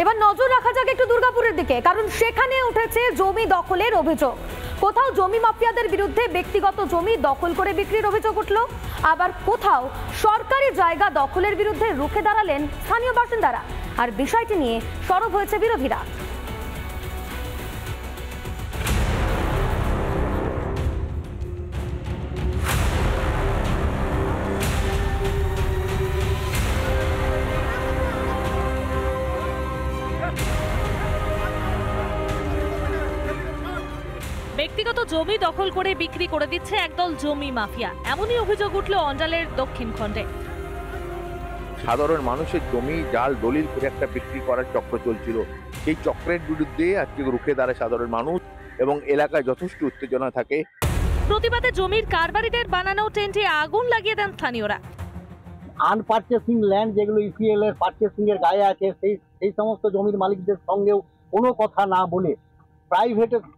এবার নজর রাখা যাক একটু দুর্গাপুরের দিকে, কারণ সেখানে উঠেছে জমি দখলের অভিযোগ। কোথাও জমি মাফিয়াদের বিরুদ্ধে ব্যক্তিগত জমি দখল করে বিক্রির অভিযোগ উঠল, আবার কোথাও সরকারি জায়গা দখলের বিরুদ্ধে রুখে দাঁড়ালেন স্থানীয় বাসিন্দারা। আর বিষয়টি নিয়ে সরব হয়েছে বিরোধীরা। ব্যক্তিগত জমি দখল করে বিক্রি করে দিচ্ছে একদল জমি মাফিয়া, এমনই অভিযোগ উঠল অঞ্চলের দক্ষিণ খণ্ডে। সাধারণ মানুষের জমি জাল দলিল করে একটা বিক্রি করার চক্র চলছিল, সেই চক্রের বিরুদ্ধে আজকে রুখে দাঁড়ায় সাধারণ মানুষ এবং এলাকায় যথেষ্ট উত্তেজনা থাকে। প্রতিবাদে জমির কারবারিদের বানানো টেন্টে আগুন লাগিয়ে দেন স্থানীয়রা। আনপারচেসিং ল্যান্ড যেগুলো ইপিএল এর পারচেসিং এর গায়ে আছে, সেই সমস্ত জমির মালিকদের সঙ্গেও কোনো কথা না বলে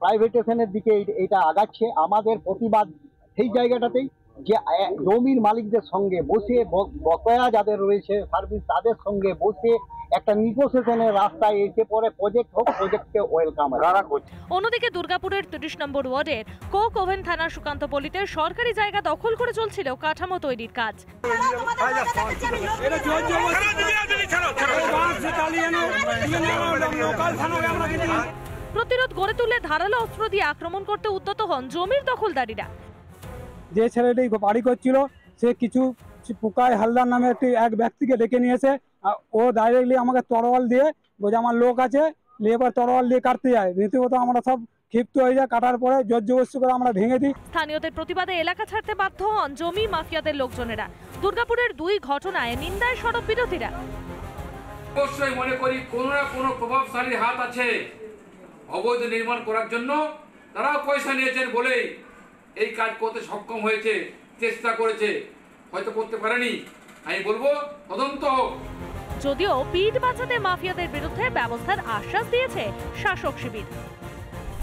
প্রাইভেটেশনের দিকে এটা আগাচ্ছে। আমাদের প্রতিবাদ সেই জায়গাটাতেই যে জমির মালিকদের সঙ্গে বসে, বকেয়া যাদের রয়েছে সার্ভিস, তাদের সঙ্গে বসে একটা নিগোসিয়েশনের রাস্তায় এসে পরে প্রজেক্ট হোক, প্রজেক্টকে ওয়েলকাম। অন্যদিকে দুর্গাপুরের ৩০ নম্বর ওয়ার্ডের কোক ওভেন থানার সুকান্তপল্লীতে সরকারি জায়গা দখল করে চলছিল কাঠামো তৈরির কাজ। প্রতিরোধ গড়ে তুলে ধারালো অস্ত্র দিয়ে আক্রমণ করতে উদ্যত হন জমির দখলদারীরা। যে ছেলেটি বাড়ি করছিল সে কিছু পুকায় হালদার নামে এক ব্যক্তিকে ডেকে নিয়েছে, ও ডাইরেক্টলি আমাকে তরোয়াল দিয়ে বলছে আমার লোক আছে, এবার তরোয়াল দিয়ে কাটতে যায়। রীতিমতো আমরা সব ক্ষিপ্ত হয়ে যায়, কাটার পরে জোরজবরদস্তি করে আমরা ভেঙে দিই। স্থানীয়দের প্রতিবাদে এলাকা ছাড়তে বাধ্য হন জমি মাফিয়াদের লোকজনেরা। দুর্গাপুরের দুই ঘটনায় নিন্দায় সরব বিরোধীরা। অবশ্যই মনে করি কোনো না কোনো প্রভাবশালীর হাত আছে অবৈধ নির্মাণ করার জন্য। তারাও পয়সা নিয়েছেন বলেই এই কাজ করতে সক্ষম হয়েছে, চেষ্টা করেছে, হয়তো করতে পারেনি। আমি বলবো তদন্ত হোক। যদিও পিঠ বাঁচাতে মাফিয়াদের বিরুদ্ধে ব্যবস্থার আশ্বাস দিয়েছে শাসক শিবির।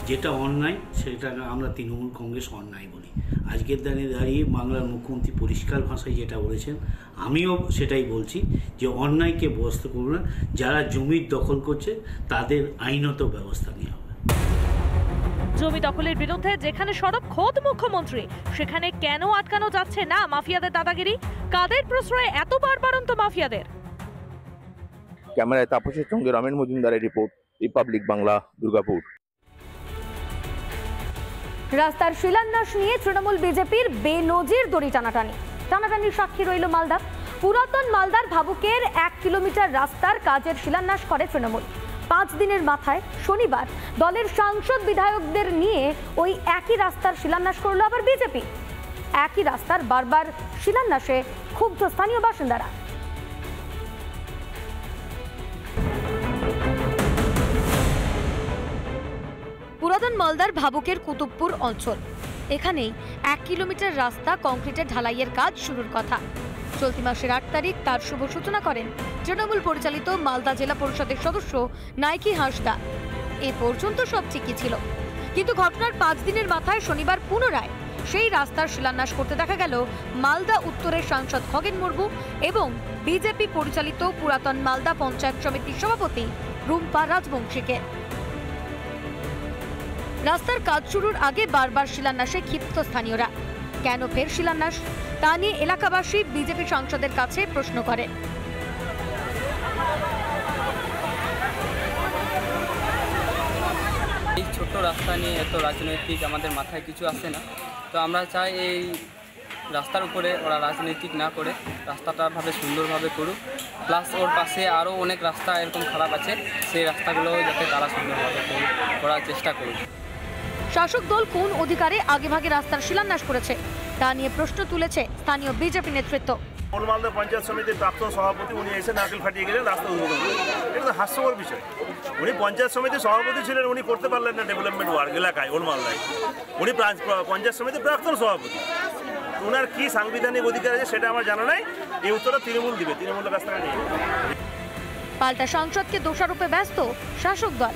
যেটা অন্যায় সেটা আমরা তৃণমূল কংগ্রেস অন্যায় বলি। আজকের দিনে দাঁড়িয়ে বাংলার মুখ্যমন্ত্রী পরিষ্কার ভাষায় যেটা বলেছেন, আমিও সেটাই বলছি যে অন্যায়কে বরদাস্ত করব না। যারা জমির দখল করছে তাদের আইনত ব্যবস্থা নেওয়া হবে। জমি দখলের বিরুদ্ধে যেখানে সরব খোদ মুখ্যমন্ত্রী, সেখানে কেন আটকানো যাচ্ছে না মাফিয়াদের দাদাগিরি? কাদের প্রশ্রয়ে এত বাড়বাড়ন্ত মাফিয়াদের? ক্যামেরায় তাপসের সঙ্গে রমেন মজুমদারের রিপোর্ট, রিপাবলিক বাংলা, দুর্গাপুর। রাস্তার শিলান্যাস নিয়ে তৃণমূল বিজেপির বেনজির দড়ি টানাটানির সাক্ষী রইল মালদা। পুরাতন মালদার ভাবুকের 1 কিলোমিটার রাস্তার কাজের শিলান্যাস করে তৃণমূল। 5 দিনের মাথায় শনিবার দলের সাংসদ বিধায়কদের নিয়ে ওই একই রাস্তার শিলান্যাস করল আবার বিজেপি। একই রাস্তার বারবার শিলান্যাসে ক্ষুব্ধ স্থানীয় বাসিন্দারা। পুরাতন মালদার ভাবুকের কুতুবপুর অঞ্চল, এখানেই 1 কিলোমিটার রাস্তা কংক্রিটের ঢালাইয়ের কাজ শুরুর কথা। চলতি মাসের 8 তারিখ তার শুভ সূচনা করেন তৃণমূল পরিচালিত মালদা জেলা পরিষদের সদস্য নাইকি হাঁসদা। এ পর্যন্ত সব ঠিকই ছিল, কিন্তু ঘটনার 5 দিনের মাথায় শনিবার পুনরায় সেই রাস্তার শিলান্যাস করতে দেখা গেল মালদা উত্তরের সাংসদ খগেন মুর্মু এবং বিজেপি পরিচালিত পুরাতন মালদা পঞ্চায়েত সমিতির সভাপতি রুম্পা রাজবংশীকে। রাস্তার কাজ শুরুর আগে বারবার শিলান্যাসে ক্ষিপ্ত স্থানীয়রা। কেন ফের শিলান্যাস, তা নিয়ে এলাকাবাসী বিজেপি সাংসদের কাছে প্রশ্ন করে। এই ছোট্ট রাস্তা নিয়ে এত রাজনৈতিক আমাদের মাথায় কিছু আসে না, তো আমরা চাই এই রাস্তার উপরে ওরা রাজনৈতিক না করে রাস্তাটা ভাবে সুন্দরভাবে করুক, প্লাস ওর পাশে আরও অনেক রাস্তা এরকম খারাপ আছে, সেই রাস্তাগুলো যাতে তারা সুন্দরভাবে করার চেষ্টা করুক। শাসক দল কোন অধিকারে আগেভাগে রাস্তার শিলান্যাস করেছে তা নিয়ে প্রশ্ন তুলেছে স্থানীয় বিজেপি নেতৃত্ব। মালদা পঞ্চায়েত সমিতির প্রাক্তন সভাপতি উনি এসে নারকেল ফাটিয়ে গেলেন রাস্তা উদ্বোধন করেন। এটা তো হাস্যকর বিষয়। উনি পঞ্চায়েত সমিতির সভাপতি ছিলেন, উনি করতে পারলেন না ডেভেলপমেন্ট ওয়ার্ক এলাকায় ওর মালদায়। উনি পঞ্চায়েত সমিতির প্রাক্তন সভাপতি, ওনার কি সাংবিধানিক অধিকার আছে সেটা আমার জানা নাই। এই উত্তরটা তৃণমূল দিবে, তৃণমূলের কাছ থেকে নিয়ে। পাল্টা সংসদকে দোষারোপে ব্যস্ত শাসক দল।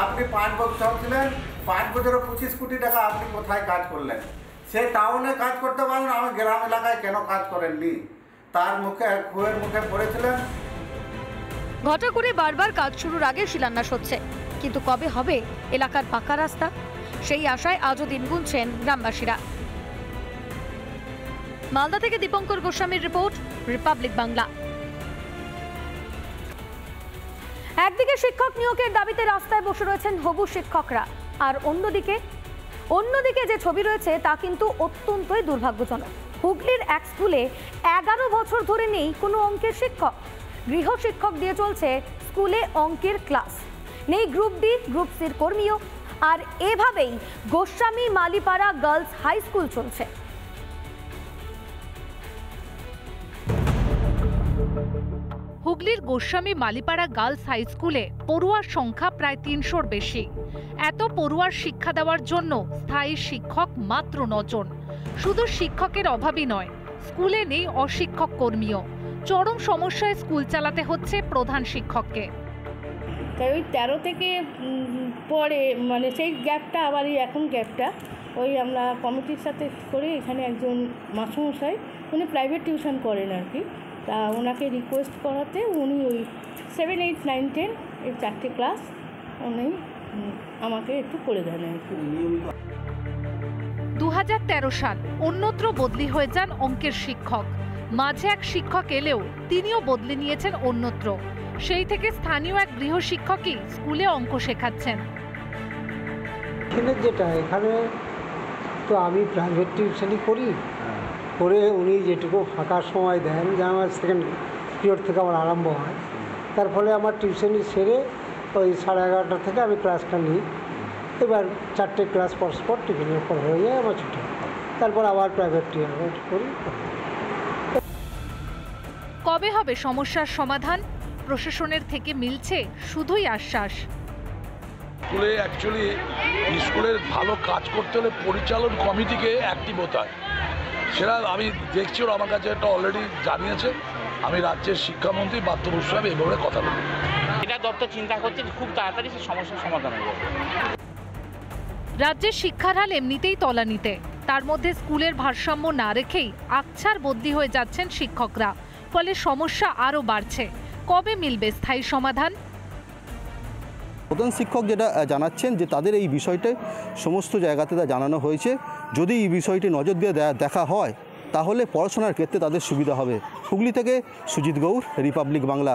আপনি 5 বছর ছিলেন, 5 বছরে 25 কোটি টাকা আপনি কোথায় কাজ করলেন? সে টাউনে কাজ করতে পারেন, আমার গ্রাম এলাকায় কেন কাজ করেননি? তার মুখে খুয়ের মুখে পড়েছিলেন ঘটা করে বারবার কাজ শুরুর আগে শিলান্যাস হচ্ছে, কিন্তু কবে হবে এলাকার পাকা রাস্তা, সেই আশায় আজও দিন গুনছেন গ্রামবাসীরা। মালদা থেকে দীপঙ্কর গোস্বামীর রিপোর্ট, রিপাবলিক বাংলা। একদিকে শিক্ষক নিয়োগের দাবিতে রাস্তায় বসে রয়েছেন হবু শিক্ষকরা, আর অন্যদিকে যে ছবি রয়েছে তা কিন্তু অত্যন্তই দুর্ভাগ্যজনক। হুগলির এক স্কুলে 11 বছর ধরে নেই কোনো অঙ্কের শিক্ষক। গৃহ শিক্ষক দিয়ে চলছে স্কুলে অঙ্কের ক্লাস, নেই গ্রুপ ডি গ্রুপ সির কর্মীও। আর এভাবেই Goswami Malipara girls high school চলছে। হুগলির গোস্বামী মালিপাড়া গার্লস হাই স্কুলে পড়ুয়ার সংখ্যা প্রায় 300-র বেশি। এত পড়ুয়ার শিক্ষা দেওয়ার জন্য স্থায়ী শিক্ষক মাত্র 9 জন। শুধু শিক্ষকের অভাবই নয়, স্কুলে নেই অশিক্ষক কর্মীও। চরম সমস্যায় স্কুল চালাতে হচ্ছে প্রধান শিক্ষককে। তাই ওই 13 থেকে পরে মানে সেই গ্যাপটা আবার এখন গ্যাপটা ওই আমরা কমিটির সাথে করে এখানে একজন মাস্টারমশাই উনি প্রাইভেট টিউশন করেন আর কি, তা ওনাকে রিকোয়েস্ট করাতে উনি ওই 7, 8, 9, 10 এই 4টে ক্লাস উনি আমাকে একটু করে দেন আর কি। 2013 সাল অন্যত্র বদলি হয়ে যান অঙ্কের শিক্ষক। মাঝে এক শিক্ষক এলেও তিনিও বদলে নিয়েছেন অন্যত্র। সেই থেকে স্থানীয় এক গৃহ শিক্ষকই স্কুলে অঙ্ক শেখাচ্ছেন। এখানে তো আমি প্রাইভেট টিউশনই করি, করে উনি যেটুকু ফাঁকা সময় দেন, যে আমার সেকেন্ড পিরিয়ড থেকে আমার আরম্ভ হয়, তার ফলে আমার টিউশনি সেরে ওই 11:30 থেকে আমি ক্লাসটা নিই। এবার 4টে ক্লাস পরস্পর টিফিনের পর হয়ে যায়, আমার ছুটি, তারপর আবার প্রাইভেট টিউশন করি। কবে হবে সমস্যার সমাধান? প্রশাসনের থেকে মিলছে শুধুই আশ্বাস। স্কুলে অ্যাকচুয়ালি স্কুলের ভালো কাজ করতে হলে পরিচালন কমিটিকে অ্যাক্টিভ হতে হয়। সেটা আমি দেখছি, ওরা আমার কাছে একটা অলরেডি জানিয়েছে। আমি রাজ্যের শিক্ষামন্ত্রী বাধ্য সাহেব এই ব্যাপারে কথা বলব। এটা দপ্তর চিন্তা করছে খুব তাড়াতাড়ি সেই সমস্যার সমাধান হয়ে যাবে। রাজ্যের শিক্ষার হাল এমনিতেই তলানিতে, তার মধ্যে স্কুলের ভারসাম্য না রেখেই আকছার বদলি হয়ে যাচ্ছেন শিক্ষকরা, ফলে সমস্যা আরও বাড়ছে। কবে মিলবে স্থায়ী সমাধান? প্রধান শিক্ষক যেটা জানাচ্ছেন যে তাদের এই বিষয়টা সমস্ত জায়গাতে তা জানানো হয়েছে। যদি এই বিষয়টি নজর দিয়ে দেখা হয় তাহলে পড়াশোনার ক্ষেত্রে তাদের সুবিধা হবে। হুগলি থেকে সুজিত গৌর, রিপাবলিক বাংলা।